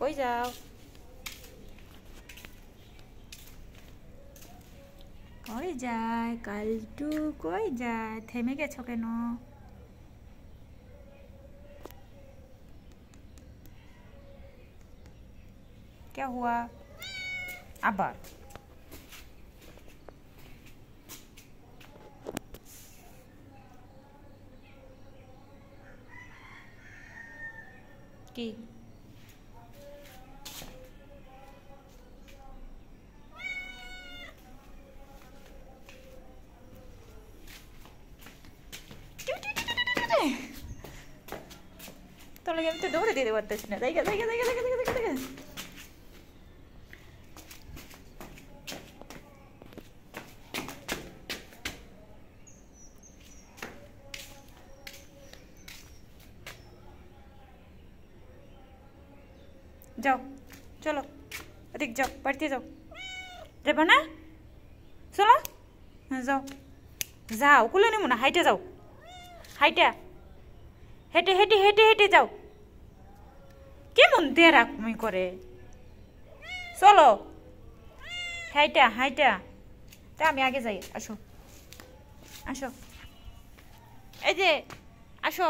কই যাও? কই যায় কালটু? কই যায়? থেমে গেছো কেন? क्या हुआ? আবার কি? তোর লাগে আমি তো দৌড়ে দিতে পারতেছি না। জায়গা জায়গা জায়গা জায়গা জায়গা জায়গা যাও, চলো এদিক যাও, বাড়িতে যাও। যাবো না? চলো, হ্যাঁ যাও। যাও, কুলে নেবো না, হাইটে যাও। হাইটা হেঁটে হেঁটে হেঁটে হেঁটে যাও। কেমন দেরাকমি করে। চলো, হাইটা হাইটা। তা আমি আগে যাই। আসো আসো, এই যে আসো।